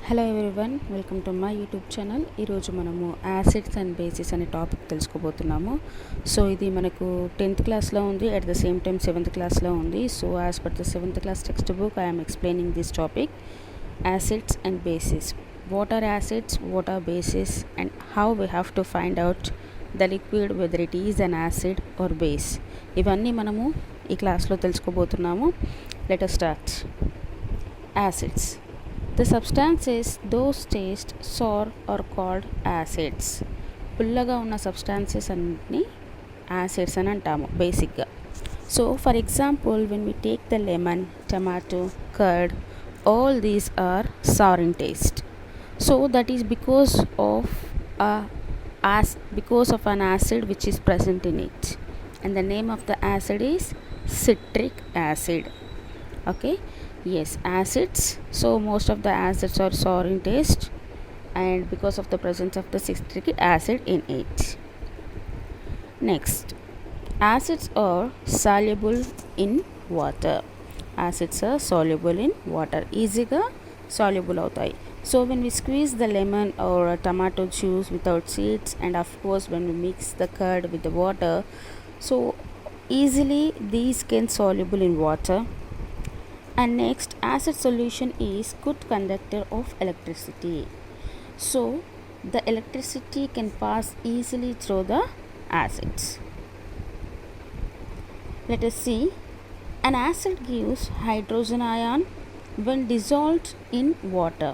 Hello everyone, welcome to my YouTube channel. ఈరోజు మనము acids and basis అనే topic తెలుసుకోబోతున్నాము. So ఇది మనకు 10th క్లాస్లో ఉంది, at the same time 7th క్లాస్లో ఉంది. So as per the 7th class text book I'm explaining this topic, acids and bases. What are acids, what are bases, and how we have to find out the liquid whether it is an acid or base. ఇవన్నీ మనము ఈ క్లాస్లో తెలుసుకోబోతున్నాము. Let us start. Acids. The substances those taste sour are called acids. పుల్లగా ఉన్న substances అన్నిటిని acids అని అంటాము బేసిక్గా. So for example, when we take the lemon, tomato, curd, all these are sour in taste. So that is because of an acid which is present in it, and the name of the acid is citric acid. Okay, yes, acids. So most of the acids are sour in taste, and because of the presence of the citric acid in it. Next, acids are soluble in water. Acids are soluble in water, easily soluble అవుతాయి. So when we squeeze the lemon or tomato juice without seeds, and of course when we mix the curd with the water, so easily these can soluble in water. And next, acid solution is good conductor of electricity. So the electricity can pass easily through the acids. Let us see. An acid gives hydrogen ion when dissolved in water.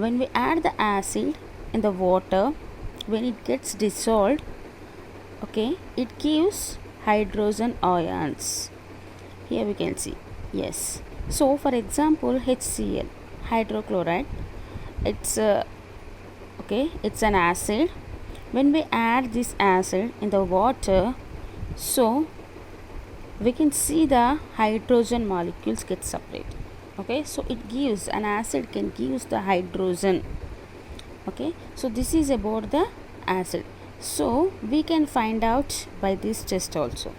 When we add the acid in the water, when it gets dissolved, okay, it gives hydrogen ions. Here we can see. Yes. So for example, HCl, hydrochloride, it's an acid. When we add this acid in the water, so we can see the hydrogen molecules get separate. Okay, so it gives, an acid can give the hydrogen. Okay, so this is about the acid. So we can find out by this test also.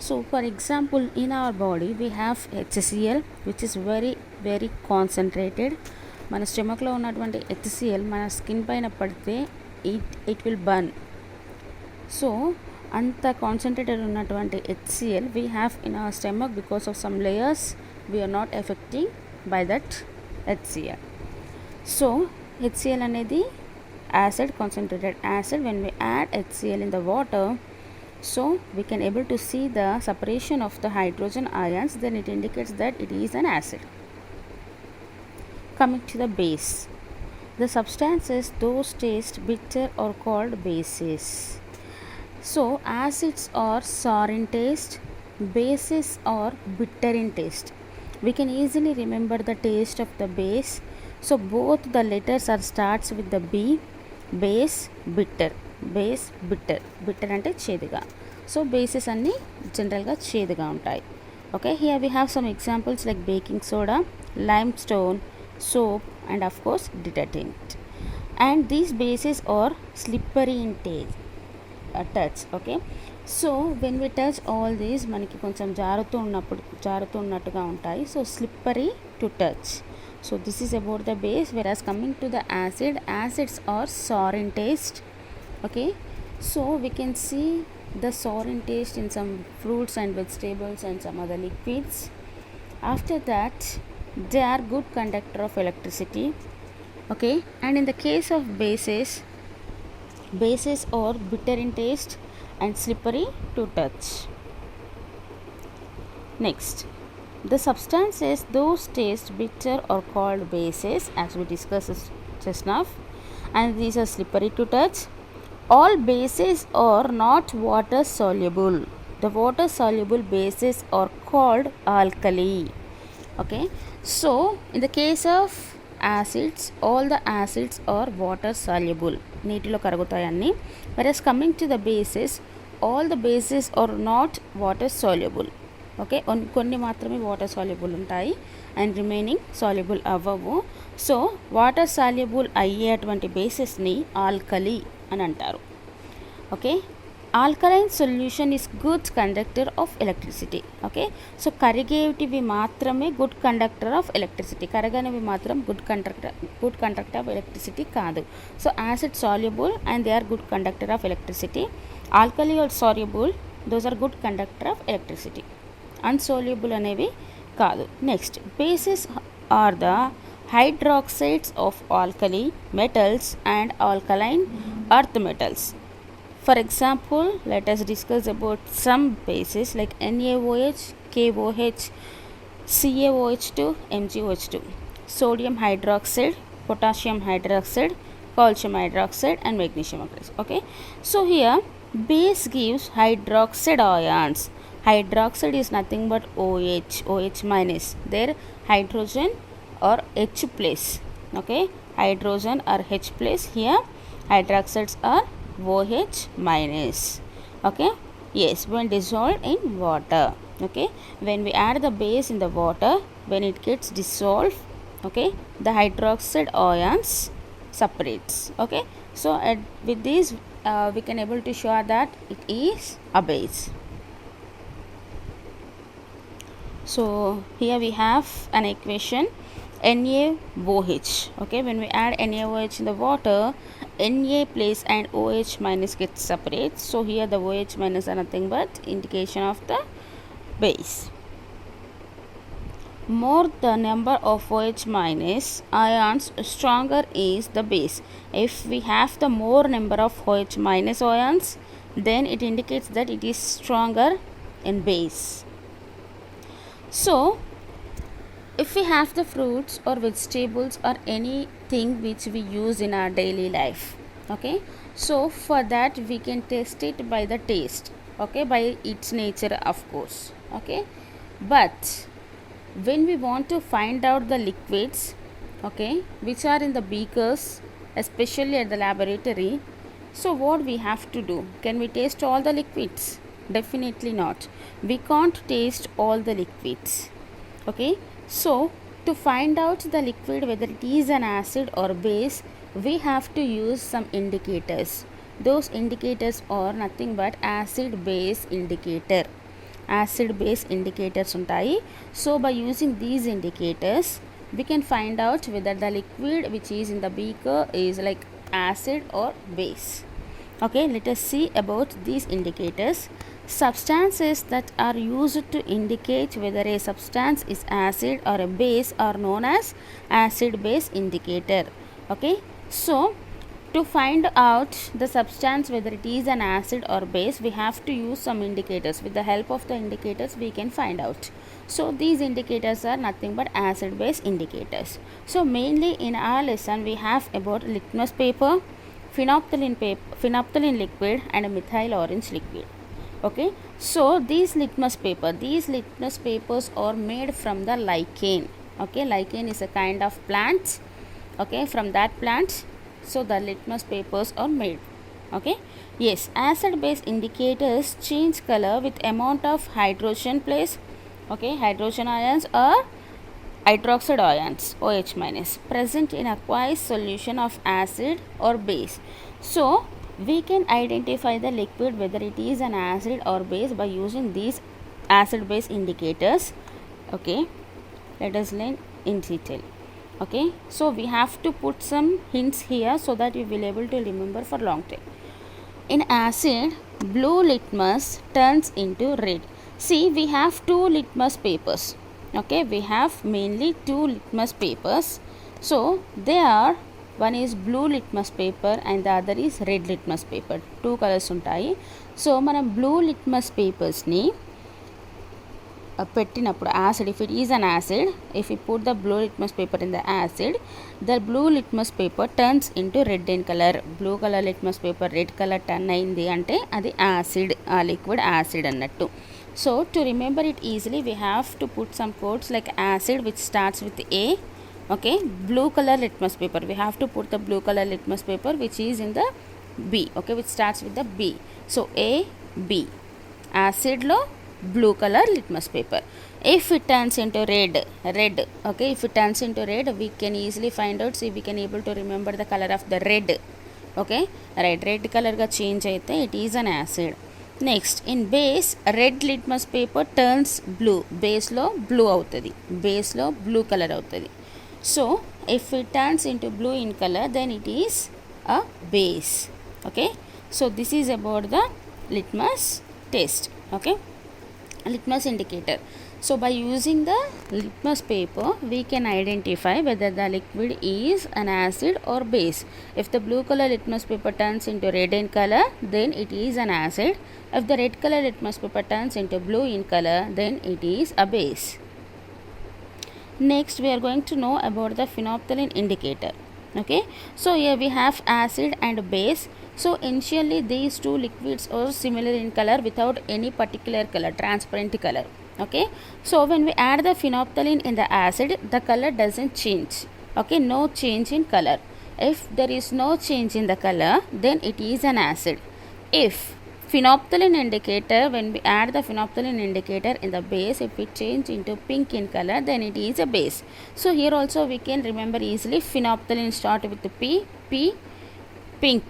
So for example, in our body we have HCl, which is very very concentrated. మన స్టమక్లో ఉన్నటువంటి HCl మన skin పైన పడితే it will burn. So అంత concentrated ఉన్నటువంటి HCl we have in our stomach, because of some layers we are not affecting by that HCl. So HCl అనేది acid, concentrated acid. When we add HCl in the water, so we can able to see the separation of the hydrogen ions, then it indicates that it is an acid. Coming to the base, the substances those taste bitter are called bases. So acids are sour in taste, bases are bitter in taste. We can easily remember the taste of the base. So both the letters are starts with the B. Base, bitter. Base bitter అంటే చేదుగా. So bases అన్నీ జనరల్గా చేదుగా ఉంటాయి. Okay, here we have some examples like baking soda, limestone, soap, and of course detergent. And these bases are slippery in touch. Okay, so when we touch all these మనకి కొంచెం జారుతున్నట్టుగా ఉంటాయి. So slippery to touch. So this is about the base. Whereas coming to the acid, acids are sour in taste. Okay, so we can see the sour in taste in some fruits and vegetables and some other liquids. After that, they are good conductor of electricity. Okay, and in the case of bases are bitter in taste and slippery to touch. Next, the substances those taste bitter are called bases, as we discussed just now, and these are slippery to touch. All bases are not water soluble. The water soluble bases are called alkali. Okay, so in the case of acids, all the acids are water soluble, నీటిలో కరుగుతాయి అన్నీ. whereas coming to the bases, all the bases are not water soluble. Okay, కొన్ని మాత్రమే water soluble ఉంటాయి and remaining soluble అవ్వవు. So water soluble అయ్యేటువంటి బేసెస్ని alkali అని అంటారు. Okay, alkaline solution is good conductor of electricity. Okay, so కరిగేటివి మాత్రమే గుడ్ కండక్టర్ ఆఫ్ ఎలక్ట్రిసిటీ, కరగనివి మాత్రం గుడ్ కండక్టర్ ఆఫ్ ఎలక్ట్రిసిటీ కాదు. So acid soluble and they are good conductor of electricity. Alkali are soluble, those are good conductor of electricity. Insoluble అనేవి కాదు. Next, bases are the hydroxides of alkali metals and alkaline earth metals. For example, let us discuss about some bases like NaOH, KOH, CaOH2, MgOH2, sodium hydroxide, potassium hydroxide, calcium hydroxide and magnesium oxide. Okay, so here base gives hydroxide ions. Hydroxide is nothing but OH minus, their hydrogen or H place. Okay, hydrogen or H place, here hydroxides are OH minus. Okay, yes, when dissolved in water. Okay, when we add the base in the water, when it gets dissolved, okay, the hydroxide ions separates. Okay, so with this we can able to show that it is a base. So here we have an equation NaOH. Okay, when we add NaOH in the water, Na plus and OH minus gets separate. So here the OH minus are nothing but indication of the base. More the number of OH minus ions, stronger is the base. If we have the more number of OH minus ions, then it indicates that it is stronger in base. So if we have the fruits or vegetables or anything which we use in our daily life, okay, so for that we can test it by the taste, okay, by its nature of course. Okay, but when we want to find out the liquids, okay, which are in the beakers, especially at the laboratory, so what we have to do? Can we taste all the liquids? Definitely not. We can't taste all the liquids. Okay, so to find out the liquid whether it is an acid or base, we have to use some indicators. Those indicators are nothing but acid base indicator. Acid base indicators untai. So by using these indicators, we can find out whether the liquid which is in the beaker is like acid or base. Okay, let us see about these indicators. Substances that are used to indicate whether a substance is acid or a base are known as acid base indicator. Okay, so to find out the substance whether it is an acid or base, we have to use some indicators. With the help of the indicators we can find out. So these indicators are nothing but acid base indicators. So mainly in our lesson we have about litmus paper, phenolphthalein liquid and methyl orange liquid. Okay, so these litmus papers are made from the lichen. Okay, lichen is a kind of plant. Okay, from that plant, so the litmus papers are made. Okay, yes, acid base indicators change color with amount of hydrogen place. Okay, hydrogen ions or hydroxide ions, OH minus, present in aqueous solution of acid or base. So we can identify the liquid whether it is an acid or base by using these acid base indicators. Okay, let us learn in detail. Okay, so we have to put some hints here so that we will able to remember for long time. In acid, blue litmus turns into red. See, we have two litmus papers. Okay, we have mainly two litmus papers. So they are, one is blue litmus paper and the other is red litmus paper. Two colors ఉంటాయి. So మనం blue litmus పేపర్స్ని పెట్టినప్పుడు acid, if it is an acid, if we put the blue litmus paper in the acid, the blue litmus paper turns into red in color. Blue color litmus paper red color turn అయింది అంటే అది acid, ఆ liquid acid అన్నట్టు. So to remember it easily, we have to put some codes like acid which starts with A. Okay, blue color litmus paper, we have to put the blue color litmus paper which is in the B. Okay, which starts with the B. So A, B, acid lo blue color litmus paper. If it turns into red, okay, if it turns into red, we can easily find out, see, we can able to remember the color of the red. Okay right red కలర్గా change అయితే it is an acid. Next in base red litmus paper turns blue, బేస్లో blue అవుతుంది, బేస్లో blue colour అవుతుంది. So if it turns into blue in colour then it is a base. Okay so this is about the litmus test. Okay, litmus indicator. So by using the litmus paper we can identify whether the liquid is an acid or base. If the blue color litmus paper turns into red in color then it is an acid. If the red color litmus paper turns into blue in color then it is a base. Next we are going to know about the phenolphthalein indicator. Okay, so here we have acid and base. So initially these two liquids are similar in color without any particular color, transparent color. Okay, so when we add the phenolphthalein in the acid the color doesn't change. Okay, no change in color. If there is no change in the color then it is an acid. If phenolphthalein indicator, when we add the phenolphthalein indicator in the base, if it change into pink in color then it is a base. So here also we can remember easily, phenolphthalein start with P, pink,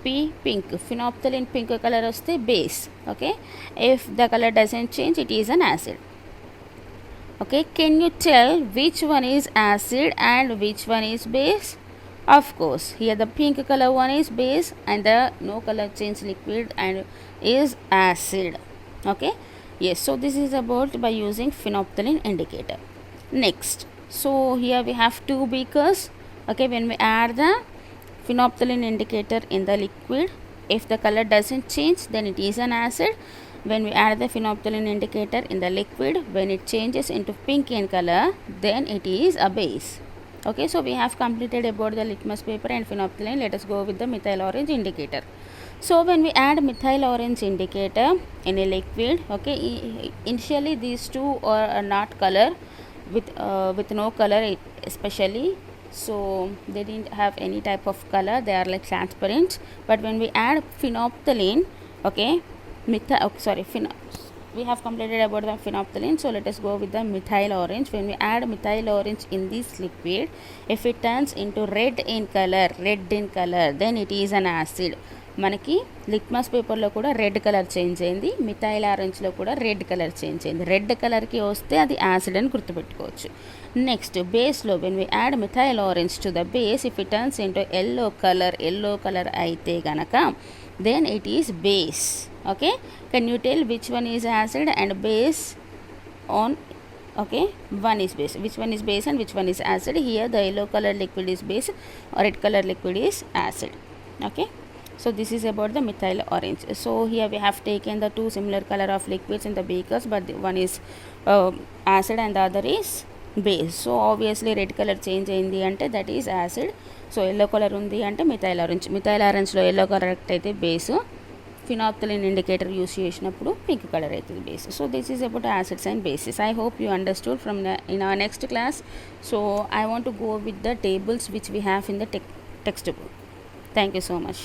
P pink, phenolphthalein pink color vaste base. Okay, if the color doesn't change it is an acid. Okay, can you tell which one is acid and which one is base? Of course, here the pink color one is base and the no color change liquid and is acid. Okay, yes, so this is about by using phenolphthalein indicator. Next, so here we have two beakers. Okay, when we add the phenolphthalein indicator in the liquid, if the color doesn't change then it is an acid. When we add the phenolphthalein indicator in the liquid, when it changes into pink in color then it is a base. Okay, so we have completed about the litmus paper and phenolphthalein. Let us go with the methyl orange indicator. So when we add methyl orange indicator in a liquid, okay, initially these two are not color, with no color especially, so they didn't have any type of color, they are like transparent. But when we add phenolphthalein, okay, we have completed about the phenolphthalein. So let us go with the methyl orange. When we add methyl orange in this liquid, if it turns into red in color then it is an acid. మనకి litmus పేపర్లో కూడా red colour change అయింది, methyl ఆరెంజ్లో కూడా red colour change అయింది. Red కలర్కి వస్తే అది యాసిడ్ అని గుర్తుపెట్టుకోవచ్చు. నెక్స్ట్ బేస్లో when we add methyl orange to the base, if it turns into yellow colour అయితే గనక then it is base. Okay, can you tell which one is acid and base on? Okay, one is base, which one is base and which one is acid? Here the yellow color liquid is base, or red color liquid is acid. Okay, so this is about the methyl orange. So here we have taken the two similar color of liquids in the beakers, but the one is acid and the other is base. So obviously red color change అయింది అంటే that is acid. So yellow colour ఉంది అంటే methyl ఆరెంజ్లో yellow colour అయితే base, phenolphthalein indicator use చేసినప్పుడు pink colour అవుతుంది base. So this is about acids and basis. I hope you understood from in our next class. So I want to go with the tables which we have in the text book. Thank you so much.